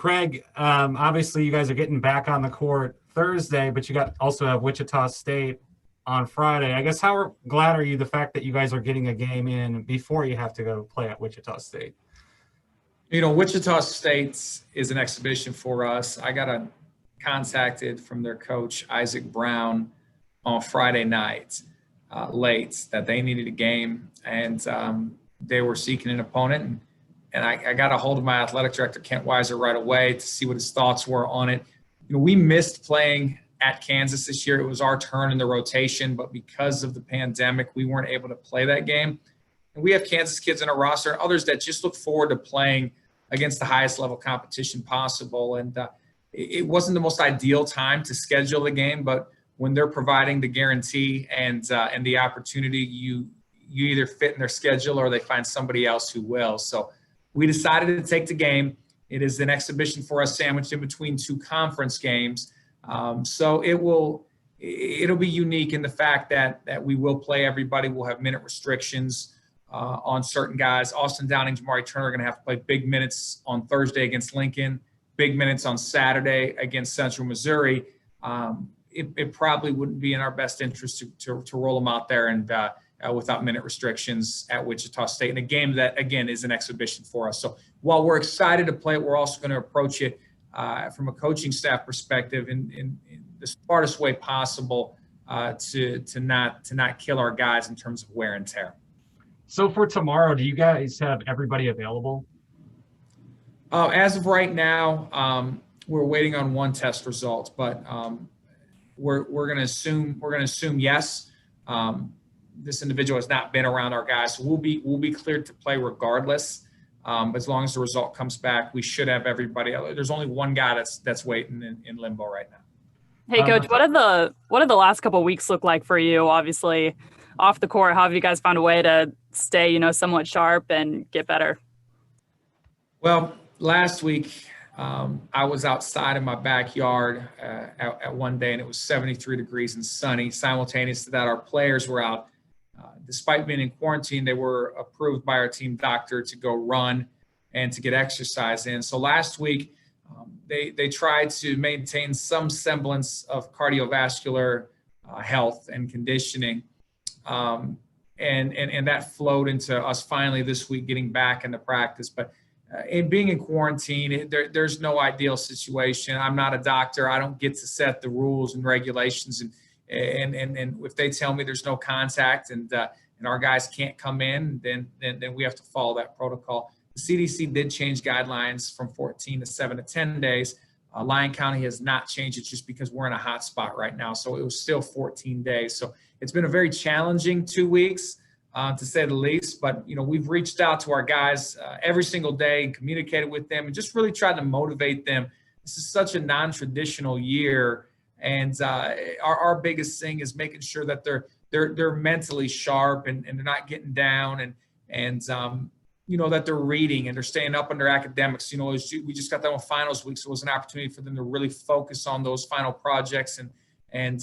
Craig, obviously you guys are getting back on the court Thursday, but you also have Wichita State on Friday. I guess how glad are you the fact that you guys are getting a game in before you have to go play at Wichita State? Wichita State is an exhibition for us. I got contacted from their coach, Isaac Brown, on Friday night late that they needed a game, and they were seeking an opponent. And I got a hold of my athletic director, Kent Weiser, right away to see what his thoughts were on it. We missed playing at Kansas this year. It was our turn in the rotation, but because of the pandemic, we weren't able to play that game. And we have Kansas kids in our roster and others that just look forward to playing against the highest level competition possible. And it wasn't the most ideal time to schedule the game, but when they're providing the guarantee and the opportunity, you either fit in their schedule or they find somebody else who will. So we decided to take the game. It is an exhibition for us sandwiched in between two conference games. So it'll be unique in the fact that we will play everybody. We'll have minute restrictions on certain guys. Austin Downing, Jumah'Ri Turner are going to have to play big minutes on Thursday against Lincoln, big minutes on Saturday against Central Missouri. It probably wouldn't be in our best interest to roll them out there and without minute restrictions at Wichita State, in a game that, again, is an exhibition for us. So while we're excited to play it, we're also going to approach it from a coaching staff perspective in the smartest way possible to not kill our guys in terms of wear and tear. So for tomorrow, do you guys have everybody available? As of right now, we're waiting on one test result, but we're going to assume yes. This individual has not been around our guys, so we'll be cleared to play regardless. As long as the result comes back, we should have everybody. There's only one guy that's waiting in limbo right now. Hey, Coach, what did the last couple of weeks look like for you? Obviously, off the court, how have you guys found a way to stay, somewhat sharp and get better? Well, last week I was outside in my backyard at one day, and it was 73 degrees and sunny. Simultaneous to that, our players were out. Despite being in quarantine, they were approved by our team doctor to go run and to get exercise in. So last week, they tried to maintain some semblance of cardiovascular health and conditioning. And that flowed into us finally this week getting back into practice. But in being in quarantine, there's no ideal situation. I'm not a doctor. I don't get to set the rules and regulations. And if they tell me there's no contact and our guys can't come in, then we have to follow that protocol. The CDC did change guidelines from 14 to 7 to 10 days. Lyon County has not changed it just because we're in a hot spot right now. So it was still 14 days. So it's been a very challenging 2 weeks, to say the least. But, we've reached out to our guys every single day and communicated with them and just really tried to motivate them. This is such a non-traditional year. And our biggest thing is making sure that they're mentally sharp and they're not getting down and that they're reading and they're staying up on their academics. We just got that on finals week, so it was an opportunity for them to really focus on those final projects. And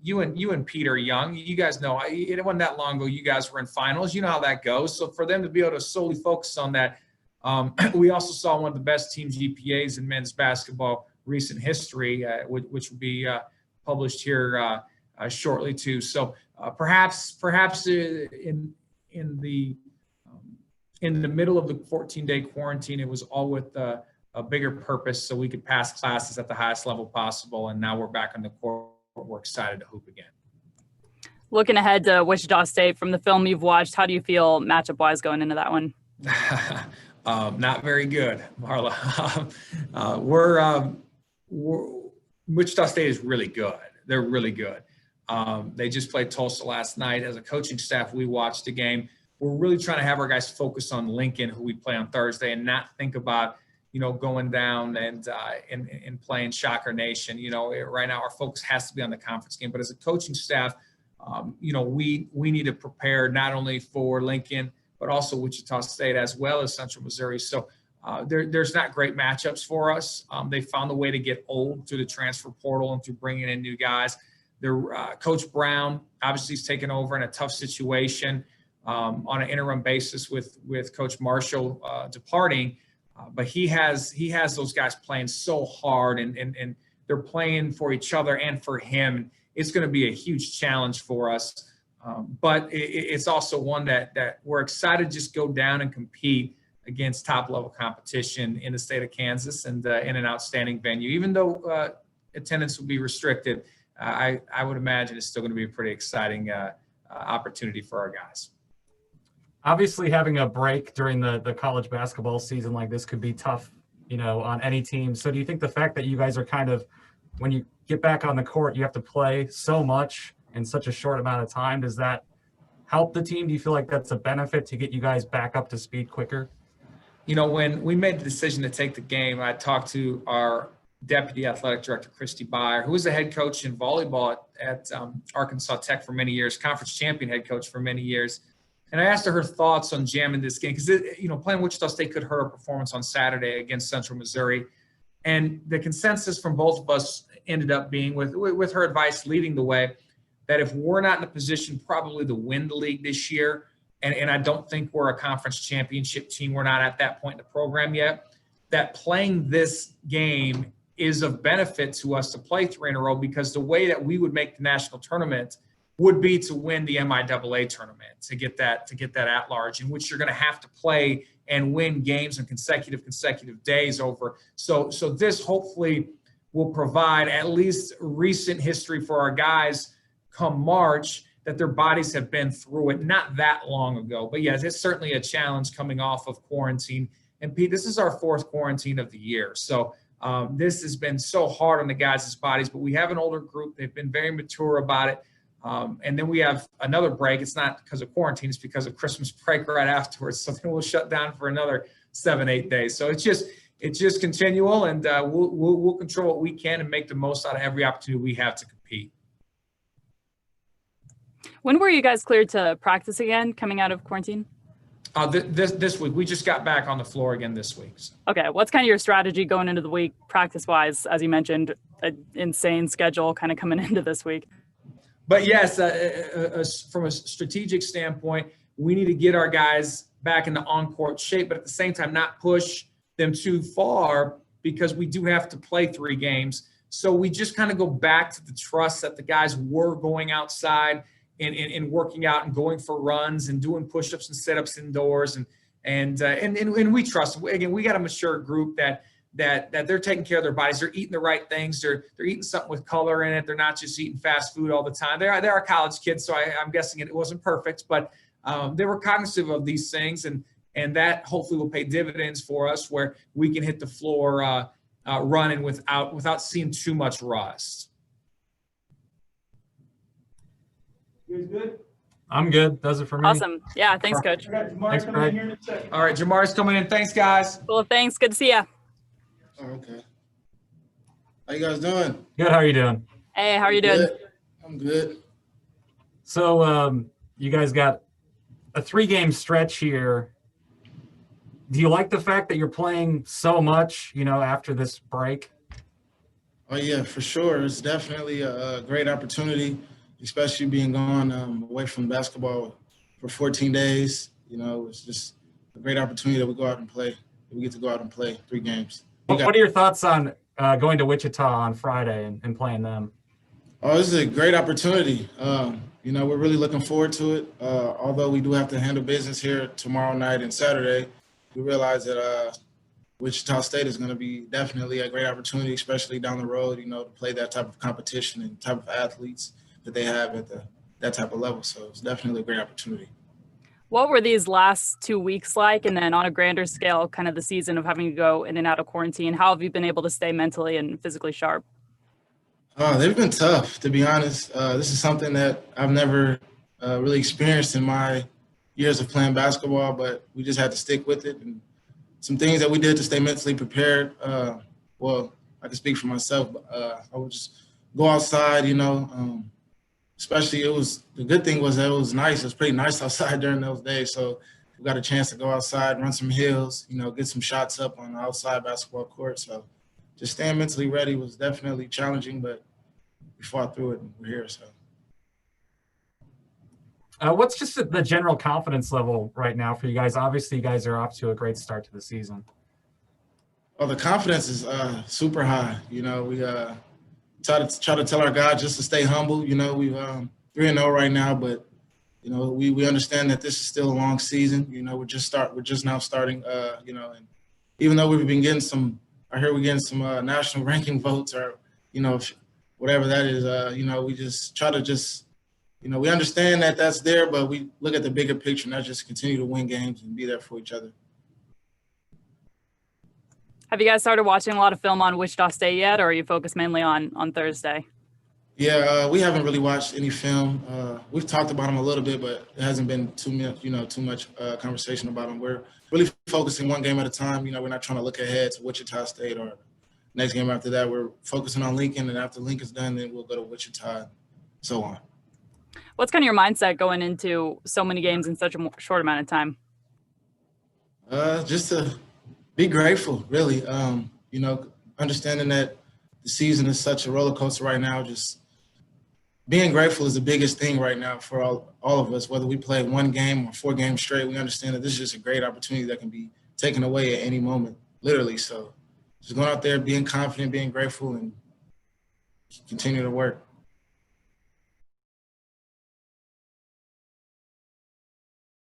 you and Pete are young. You guys know it wasn't that long ago. You guys were in finals. You know how that goes. So for them to be able to solely focus on that, we also saw one of the best team GPAs in men's basketball recent history, which will be published here shortly too. So perhaps in the middle of the 14-day quarantine, it was all with a bigger purpose, so we could pass classes at the highest level possible. And now we're back on the court. We're excited to hoop again. Looking ahead to Wichita State, from the film you've watched, how do you feel matchup-wise going into that one? Not very good, Marla. Wichita State is really good. They're really good. They just played Tulsa last night. As a coaching staff, we watched the game. We're really trying to have our guys focus on Lincoln, who we play on Thursday, and not think about, going down and playing Shocker Nation. Right now our focus has to be on the conference game. But as a coaching staff, we need to prepare not only for Lincoln, but also Wichita State as well as Central Missouri. So there's not great matchups for us. They found a way to get old through the transfer portal and through bringing in new guys. Coach Brown obviously is taking over in a tough situation on an interim basis with Coach Marshall departing. But he has those guys playing so hard, and they're playing for each other and for him. It's going to be a huge challenge for us. But it's also one that we're excited to just go down and compete against top-level competition in the state of Kansas and in an outstanding venue. Even though attendance will be restricted, I would imagine it's still going to be a pretty exciting opportunity for our guys. Obviously, having a break during the college basketball season like this could be tough, on any team. So do you think the fact that you guys are kind of, when you get back on the court, you have to play so much in such a short amount of time, does that help the team? Do you feel like that's a benefit to get you guys back up to speed quicker? When we made the decision to take the game, I talked to our Deputy Athletic Director, Christy Byer, who was the head coach in volleyball at Arkansas Tech for many years, conference champion head coach for many years. And I asked her thoughts on jamming this game because, playing Wichita State could hurt our performance on Saturday against Central Missouri. And the consensus from both of us ended up being, with her advice leading the way, that if we're not in a position probably to win the league this year, and I don't think we're a conference championship team, we're not at that point in the program yet, that playing this game is of benefit to us to play 3 in a row, because the way that we would make the national tournament would be to win the MIAA tournament, to get that at large, in which you're going to have to play and win games on consecutive days over. So this hopefully will provide at least recent history for our guys come March, that their bodies have been through it not that long ago. But yes, it's certainly a challenge coming off of quarantine. And Pete, this is our 4th quarantine of the year. So this has been so hard on the guys' bodies, but we have an older group. They've been very mature about it. And then we have another break. It's not because of quarantine, it's because of Christmas break right afterwards. So then we'll shut down for another 7-8 days. So it's just continual, and we'll control what we can and make the most out of every opportunity we have to compete. When were you guys cleared to practice again coming out of quarantine? This week. We just got back on the floor again this week. So. Okay. What's kind of your strategy going into the week practice-wise? As you mentioned, an insane schedule kind of coming into this week. But yes, from a strategic standpoint, we need to get our guys back into on-court shape, but at the same time not push them too far, because we do have to play 3 games. So we just kind of go back to the trust that the guys were going outside and working out and going for runs and doing push-ups and sit-ups indoors, and we trust. Again, we got a mature group that they're taking care of their bodies. They're eating the right things. They're eating something with color in it. They're not just eating fast food all the time. They are college kids, so I'm guessing it wasn't perfect, but they were cognizant of these things, and that hopefully will pay dividends for us, where we can hit the floor running without seeing too much rust. You guys good? I'm good. Does it for me. Awesome. Yeah. Thanks, Coach. Thanks, Craig. All right, Jumah'Ri's coming in. Thanks, guys. Well, thanks. Good to see you. Oh, okay. How you guys doing? Good. How are you doing? Hey, how are you doing? Good. I'm good. So you guys got a 3-game stretch here. Do you like the fact that you're playing so much, after this break? Oh, yeah, for sure. It's definitely a great opportunity, especially being gone away from basketball for 14 days. It's just a great opportunity that we go out and play. We get to go out and play 3 games. What are your thoughts on going to Wichita on Friday and playing them? Oh, this is a great opportunity. We're really looking forward to it. Although we do have to handle business here tomorrow night and Saturday, we realize that Wichita State is going to be definitely a great opportunity, especially down the road, to play that type of competition and type of athletes that they have at that type of level. So it's definitely a great opportunity. What were these last 2 weeks like? And then on a grander scale, kind of the season of having to go in and out of quarantine, how have you been able to stay mentally and physically sharp? They've been tough, to be honest. This is something that I've never really experienced in my years of playing basketball, but we just had to stick with it. And some things that we did to stay mentally prepared. Well, I can speak for myself. I would just go outside, especially the good thing was that it was nice. It was pretty nice outside during those days. So we got a chance to go outside, run some hills, get some shots up on the outside basketball court. So just staying mentally ready was definitely challenging, but we fought through it and we're here. So. What's just the general confidence level right now for you guys? Obviously, you guys are off to a great start to the season. Oh, the confidence is super high. You know, we try to tell our guys just to stay humble. You know, we've 3-0 right now, but you know, we understand that this is still a long season. You know, we're just now starting. You know, and even though we've been getting some, I hear we're getting some national ranking votes or you know, whatever that is. You know, we just try to you know, we understand that that's there, but we look at the bigger picture and not just continue to win games and be there for each other. Have you guys started watching a lot of film on Wichita State yet, or are you focused mainly on Thursday? Yeah, we haven't really watched any film. We've talked about them a little bit, but it hasn't been too much conversation about them. We're really focusing one game at a time. You know, we're not trying to look ahead to Wichita State or next game after that. We're focusing on Lincoln, and after Lincoln's done, then we'll go to Wichita and so on. What's kind of your mindset going into so many games in such a short amount of time? Just to be grateful, really. You know, understanding that the season is such a roller coaster right now. Just being grateful is the biggest thing right now for all of us. Whether we play one game or 4 games straight, we understand that this is just a great opportunity that can be taken away at any moment, literally. So just going out there, being confident, being grateful, and continue to work.